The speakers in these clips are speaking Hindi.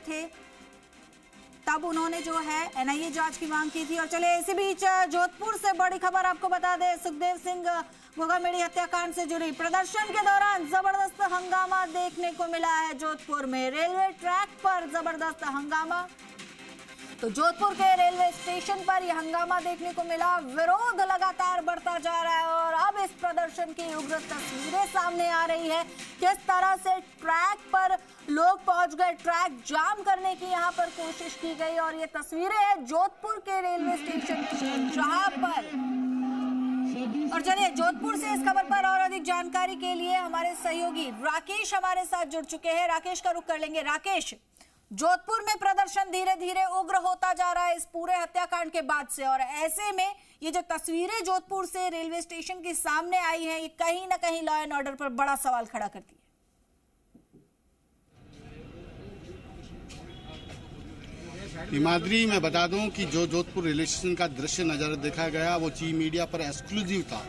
थे, तब उन्होंने जो है एनआईए जांच की मांग की थी। और चले इसी बीच जोधपुर से बड़ी खबर आपको बता दें, सुखदेव सिंह घोघामेड़ी हत्याकांड से जुड़ी प्रदर्शन के दौरान जबरदस्त हंगामा देखने को मिला है। जोधपुर में रेलवे ट्रैक पर जबरदस्त हंगामा, तो जोधपुर के रेलवे स्टेशन पर यह हंगामा देखने को मिला। विरोध लगातार बढ़ता जा रहा है और अब इस प्रदर्शन की उग्र तस्वीरें सामने आ रही है। किस तरह से ट्रैक पर लोग पहुंच गए, ट्रैक जाम करने की यहां पर कोशिश की गई। और ये तस्वीरें हैं जोधपुर के रेलवे स्टेशन की, जहां पर, और चलिए जोधपुर से इस खबर पर और अधिक जानकारी के लिए हमारे सहयोगी राकेश हमारे साथ जुड़ चुके हैं। राकेश का रुख कर लेंगे। राकेश, जोधपुर में प्रदर्शन धीरे धीरे उग्र होता जा रहा है इस पूरे हत्याकांड के बाद से, और ऐसे में ये जो तस्वीरें जोधपुर से रेलवे स्टेशन के सामने आई हैं, ये कहीं ना कहीं लॉ एंड ऑर्डर पर बड़ा सवाल खड़ा करती है। हिमाद्री, मैं बता दूं कि जो जोधपुर रेलवे स्टेशन का दृश्य नजर देखा गया वो जी मीडिया पर एक्सक्लूसिव था।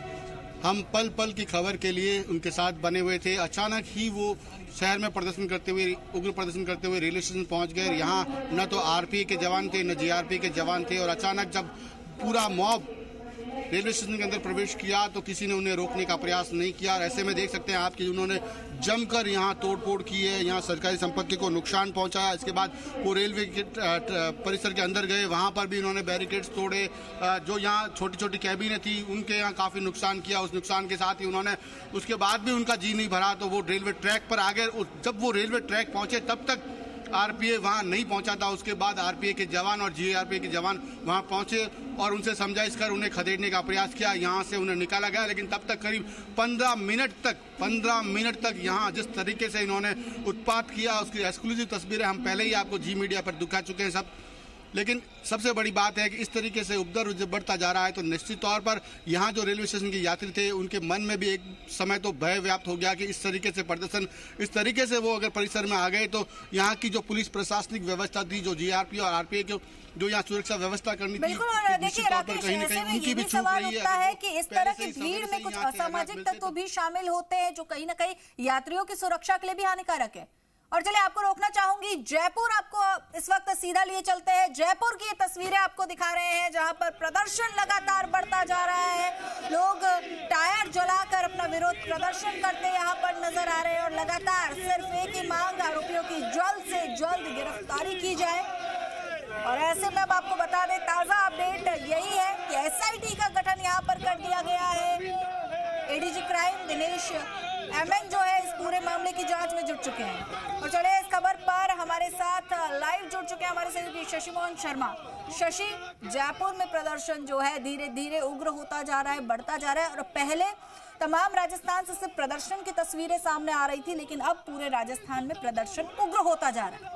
हम पल पल की खबर के लिए उनके साथ बने हुए थे। अचानक ही वो शहर में प्रदर्शन करते हुए, उग्र प्रदर्शन करते हुए रेलवे स्टेशन पहुंच गए। यहाँ न तो आरपीएफ के जवान थे न जीआरपी के जवान थे, और अचानक जब पूरा मॉब रेलवे स्टेशन के अंदर प्रवेश किया तो किसी ने उन्हें रोकने का प्रयास नहीं किया। और ऐसे में देख सकते हैं आप कि उन्होंने जमकर यहाँ तोड़फोड़ की है, यहाँ सरकारी संपत्ति को नुकसान पहुंचाया। इसके बाद वो रेलवे के परिसर के अंदर गए, वहाँ पर भी उन्होंने बैरिकेड्स तोड़े। जो यहाँ छोटी छोटी कैबिनें थी उनके यहाँ काफ़ी नुकसान किया। उस नुकसान के साथ ही उन्होंने, उसके बाद भी उनका जी नहीं भरा तो वो रेलवे ट्रैक पर आ गए। जब वो रेलवे ट्रैक पहुंचे तब तक आरपीएफ वहां नहीं पहुंचा था। उसके बाद आरपीएफ के जवान और जीआरपी के जवान वहां पहुंचे और उनसे समझाइश कर उन्हें खदेड़ने का प्रयास किया। यहां से उन्हें निकाला गया, लेकिन तब तक करीब 15 मिनट तक यहां जिस तरीके से इन्होंने उत्पात किया, उसकी एक्सक्लूसिव तस्वीरें हम पहले ही आपको जी मीडिया पर दिखा चुके हैं सब। लेकिन सबसे बड़ी बात है कि इस तरीके से उपद्रव जब बढ़ता जा रहा है तो निश्चित तौर पर यहाँ जो रेलवे स्टेशन के यात्री थे उनके मन में भी एक समय तो भय व्याप्त हो गया कि इस तरीके से प्रदर्शन, इस तरीके से वो अगर परिसर में आ गए तो यहाँ की जो पुलिस प्रशासनिक व्यवस्था थी, जो जीआरपी और आरपीएफ जो यहाँ सुरक्षा व्यवस्था करनी थी, देखिए राकेश, ऐसे में ये भी सवाल उठता है कि इस तरह की भीड़ में कुछ असामाजिक तत्व भी शामिल होते हैं जो कहीं ना कहीं यात्रियों की सुरक्षा के लिए भी हानिकारक है। और चलिए आपको रोकना चाहूंगी, जयपुर आपको इस वक्त सीधा लिए चलते हैं। जयपुर की ये तस्वीरें आपको दिखा रहे हैं जहां पर प्रदर्शन लगातार बढ़ता जा रहा है। लोग टायर जलाकर अपना विरोध प्रदर्शन करते यहां पर नजर आ रहे हैं और लगातार सिर्फ एक ही मांग, आरोपियों की जल्द से जल्द गिरफ्तारी की जाए। और ऐसे में अब आपको बता दें, ताजा अपडेट यही है कि एसआईटी का गठन यहाँ पर कर दिया गया है। एडीजी क्राइम दिनेश एमएन जो है इस पूरे मामले की जांच में जुट चुके हैं। और चलिए इस खबर पर हमारे साथ लाइव जुड़ चुके हैं हमारे सहयोगी शशि मोहन शर्मा। शशि, जयपुर में प्रदर्शन जो है धीरे धीरे उग्र होता जा रहा है, बढ़ता जा रहा है, और पहले तमाम राजस्थान से सिर्फ प्रदर्शन की तस्वीरें सामने आ रही थी, लेकिन अब पूरे राजस्थान में प्रदर्शन उग्र होता जा रहा है।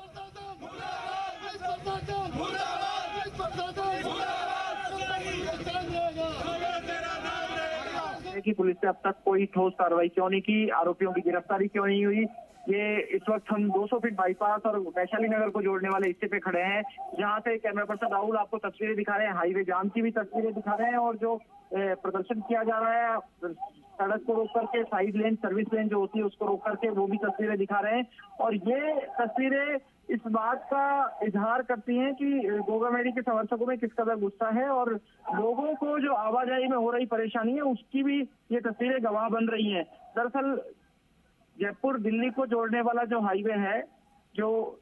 कि पुलिस ने अब तक कोई ठोस कार्रवाई क्यों नहीं की, आरोपियों की गिरफ्तारी क्यों नहीं हुई। ये इस वक्त हम 200 फीट बाईपास और वैशाली नगर को जोड़ने वाले हिस्से पे खड़े हैं, जहां से कैमरा पर्सन राहुल आपको तस्वीरें दिखा रहे हैं, हाईवे जाम की भी तस्वीरें दिखा रहे हैं। और जो प्रदर्शन किया जा रहा है, सड़क को रोक करके साइड लेन, सर्विस लेन जो होती है उसको रोक करके वो भी तस्वीरें दिखा रहे हैं। और ये तस्वीरें इस बात का इजहार करती हैं कि घोघामेड़ी के समर्थकों में किस कदर गुस्सा है और लोगों को जो आवाजाही में हो रही परेशानी है उसकी भी ये तस्वीरें गवाह बन रही हैं। दरअसल जयपुर दिल्ली को जोड़ने वाला जो हाईवे है, जो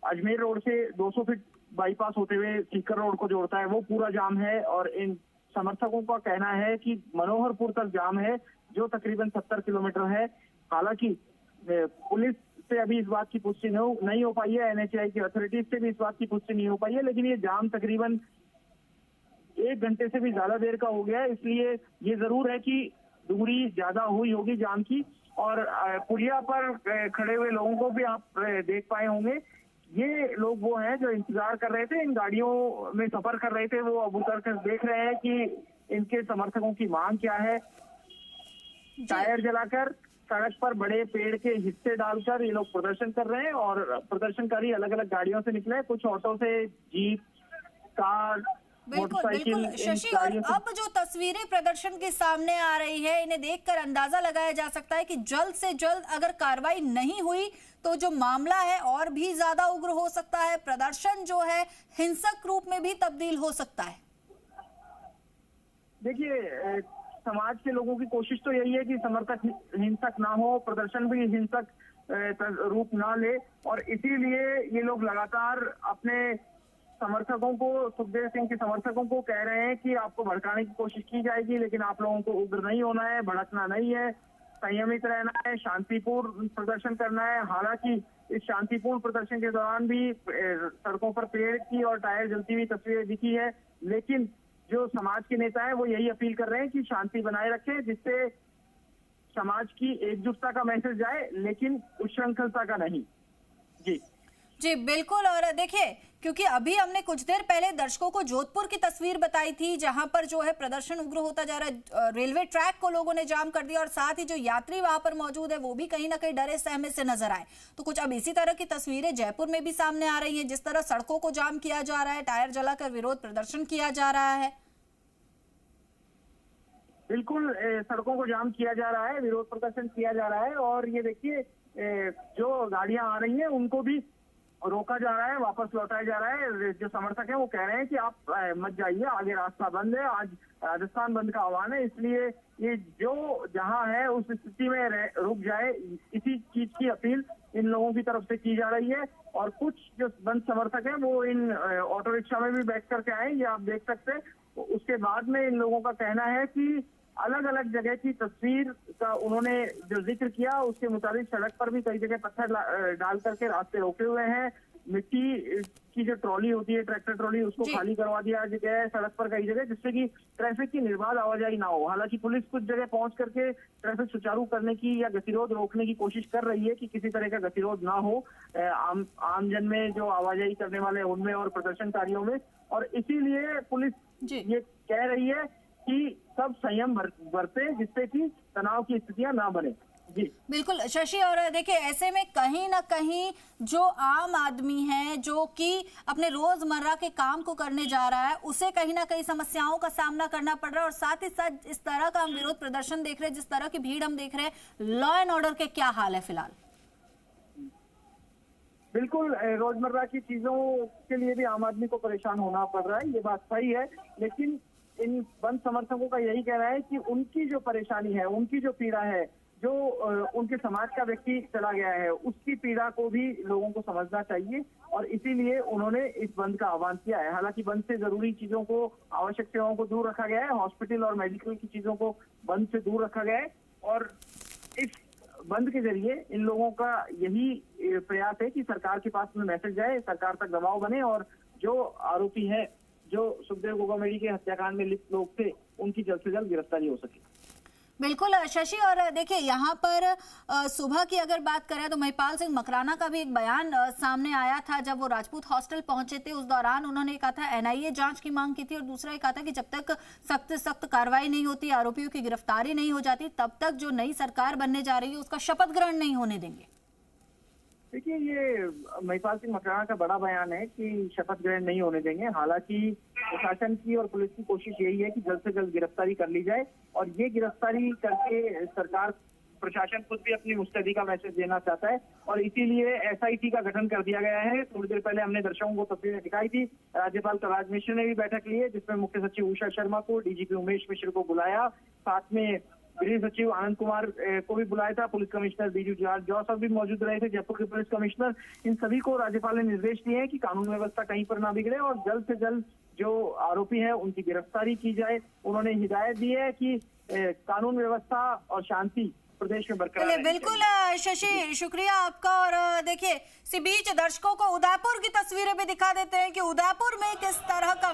अजमेर रोड से 200 फीट बाईपास होते हुए सीकर रोड को जोड़ता है, वो पूरा जाम है। और इन समर्थकों का कहना है कि मनोहरपुर तक जाम है, जो तकरीबन 70 किलोमीटर है। हालांकि पुलिस से अभी इस बात की पुष्टि नहीं हो पाई है, एनएचएआई की अथॉरिटीज से भी इस बात की पुष्टि नहीं हो पाई है, लेकिन ये जाम तकरीबन 1 घंटे से भी ज्यादा देर का हो गया है। इसलिए ये जरूर है कि दूरी ज्यादा हुई होगी जाम की। और पुलिया पर खड़े हुए लोगों को भी आप देख पाए होंगे, ये लोग वो हैं जो इंतजार कर रहे थे, इन गाड़ियों में सफर कर रहे थे, वो अब उतर कर देख रहे हैं कि इनके समर्थकों की मांग क्या है। टायर जलाकर, सड़क पर बड़े पेड़ के हिस्से डालकर ये लोग प्रदर्शन कर रहे हैं। और प्रदर्शनकारी अलग अलग गाड़ियों से निकले, कुछ ऑटो से, जीप, कार, बिल्कुल बिल्कुल शशि, और अब जो तस्वीरें प्रदर्शन के सामने आ रही है, इन्हें देखकर अंदाजा लगाया जा सकता है कि जल्द से जल्द अगर कार्रवाई नहीं हुई तो जो मामला है और भी ज्यादा उग्र हो सकता है, प्रदर्शन जो है हिंसक रूप में भी तब्दील हो सकता है। देखिए, समाज के लोगों की कोशिश तो यही है कि समर्थक हिंसक ना हो, प्रदर्शन भी हिंसक रूप ना ले, और इसीलिए ये लोग लगातार अपने समर्थकों को, सुखदेव सिंह के समर्थकों को कह रहे हैं कि आपको भड़काने की कोशिश की जाएगी, लेकिन आप लोगों को उग्र नहीं होना है, भड़कना नहीं है, संयमित रहना है, शांतिपूर्ण प्रदर्शन करना है। हालांकि इस शांतिपूर्ण प्रदर्शन के दौरान भी सड़कों पर पेड़ की और टायर जलती हुई तस्वीरें दिखी है, लेकिन जो समाज के नेता हैं वो यही अपील कर रहे हैं कि शांति बनाए रखें, जिससे समाज की एकजुटता का मैसेज जाए, लेकिन उच्छृंखलता का नहीं। जी जी बिल्कुल। और देखिए, क्योंकि अभी हमने कुछ देर पहले दर्शकों को जोधपुर की तस्वीर बताई थी, जहां पर जो है प्रदर्शन उग्र होता जा रहा है, रेलवे ट्रैक को लोगों ने जाम कर दिया और साथ ही जो यात्री वहां पर मौजूद है वो भी कहीं ना कहीं डरे सहमे से नजर आए। तो कुछ अब इसी तरह की तस्वीरें जयपुर में भी सामने आ रही है, जिस तरह सड़कों को जाम किया जा रहा है, टायर जलाकर विरोध प्रदर्शन किया जा रहा है। बिल्कुल, सड़कों को जाम किया जा रहा है, विरोध प्रदर्शन किया जा रहा है, और ये देखिए जो गाड़ियां आ रही हैं उनको भी रोका जा रहा है, वापस लौटाया जा रहा है। जो समर्थक हैं वो कह रहे हैं कि आप मत जाइए, आगे रास्ता बंद है, आज राजस्थान बंद का आह्वान है, इसलिए ये जो जहां है उस स्थिति में रुक जाए, इसी चीज की अपील इन लोगों की तरफ से की जा रही है। और कुछ जो बंद समर्थक हैं वो इन ऑटो रिक्शा में भी बैठ करके आए, ये आप देख सकते हैं। उसके बाद में इन लोगों का कहना है कि अलग अलग जगह की तस्वीर का उन्होंने जो जिक्र किया, उसके मुताबिक सड़क पर भी कई जगह पत्थर डाल करके रास्ते रोके हुए हैं, मिट्टी की जो ट्रॉली होती है, ट्रैक्टर ट्रॉली, उसको खाली करवा दिया गया है सड़क पर कई जगह, जिससे कि ट्रैफिक की निर्बाध आवाजाही ना हो। हालांकि पुलिस कुछ जगह पहुंच करके ट्रैफिक सुचारू करने की या गतिरोध रोकने की कोशिश कर रही है कि किसी तरह का गतिरोध ना हो आमजन में, जो आवाजाही करने वाले उनमें और प्रदर्शनकारियों में। और इसीलिए पुलिस ये कह रही है कि सब संयम बरते, जिससे कि तनाव की स्थितियां ना बने। जी बिल्कुल शशि, और देखिए ऐसे में कहीं ना कहीं जो आम आदमी है, जो कि अपने रोजमर्रा के काम को करने जा रहा है, उसे कहीं ना कहीं समस्याओं का सामना करना पड़ रहा है। और साथ ही साथ इस तरह का हम विरोध प्रदर्शन देख रहे हैं, जिस तरह की भीड़ हम देख रहे हैं, लॉ एंड ऑर्डर के क्या हाल है फिलहाल? बिल्कुल, रोजमर्रा की चीजों के लिए भी आम आदमी को परेशान होना पड़ रहा है, ये बात सही है, लेकिन इन बंद समर्थकों का यही कहना है कि उनकी जो परेशानी है, उनकी जो पीड़ा है, जो उनके समाज का व्यक्ति चला गया है, उसकी पीड़ा को भी लोगों को समझना चाहिए, और इसीलिए उन्होंने इस बंद का आह्वान किया है। हालांकि बंद से जरूरी चीजों को, आवश्यक सेवाओं को दूर रखा गया है, हॉस्पिटल और मेडिकल की चीजों को बंद से दूर रखा गया है, और इस बंद के जरिए इन लोगों का यही प्रयास है कि सरकार के पास में मैसेज जाए, सरकार तक दबाव बने, और जो आरोपी है, जो सुखदेव गोगामेड़ी के हत्याकांड में लिप्त लोग थे, उनकी जल्द से जल्द गिरफ्तारी हो सके। बिल्कुल शशि, और देखिए यहाँ पर सुबह की अगर बात करें तो महिपाल सिंह मकराना का भी एक बयान सामने आया था। जब वो राजपूत हॉस्टल पहुंचे थे, उस दौरान उन्होंने कहा था एनआईए जांच की मांग की थी, और दूसरा ये कहा था कि जब तक सख्त से सख्त कार्रवाई नहीं होती, आरोपियों की गिरफ्तारी नहीं हो जाती, तब तक जो नई सरकार बनने जा रही है उसका शपथ ग्रहण नहीं होने देंगे। देखिए, ये महिपाल सिंह मकराना का बड़ा बयान है कि शपथ ग्रहण नहीं होने देंगे। हालांकि प्रशासन की और पुलिस की कोशिश यही है कि जल्द से जल्द गिरफ्तारी कर ली जाए, और ये गिरफ्तारी करके सरकार, प्रशासन खुद भी अपनी मुस्तैदी का मैसेज देना चाहता है, और इसीलिए एसआईटी का गठन कर दिया गया है। थोड़ी देर पहले हमने दर्शकों को तस्वीरें दिखाई थी। राज्यपाल कलराज मिश्र ने भी बैठक ली है, जिसमें मुख्य सचिव उषा शर्मा को, डीजीपी उमेश मिश्र को बुलाया, साथ में गृह सचिव आनंद कुमार को भी बुलाया था, पुलिस कमिश्नर बीजू जॉर्ज भी मौजूद रहे थे, जयपुर के पुलिस कमिश्नर। इन सभी को राज्यपाल ने निर्देश दिए हैं कि कानून व्यवस्था कहीं पर ना बिगड़े, और जल्द से जल्द जो आरोपी है उनकी गिरफ्तारी की जाए। उन्होंने हिदायत दी है कि कानून व्यवस्था और शांति प्रदेश में बरकरार रहे। बिल्कुल शशि, शुक्रिया आपका। और देखिए, इसी बीच दर्शकों को उदयपुर की तस्वीरें भी दिखा देते हैं कि उदयपुर में किस तरह का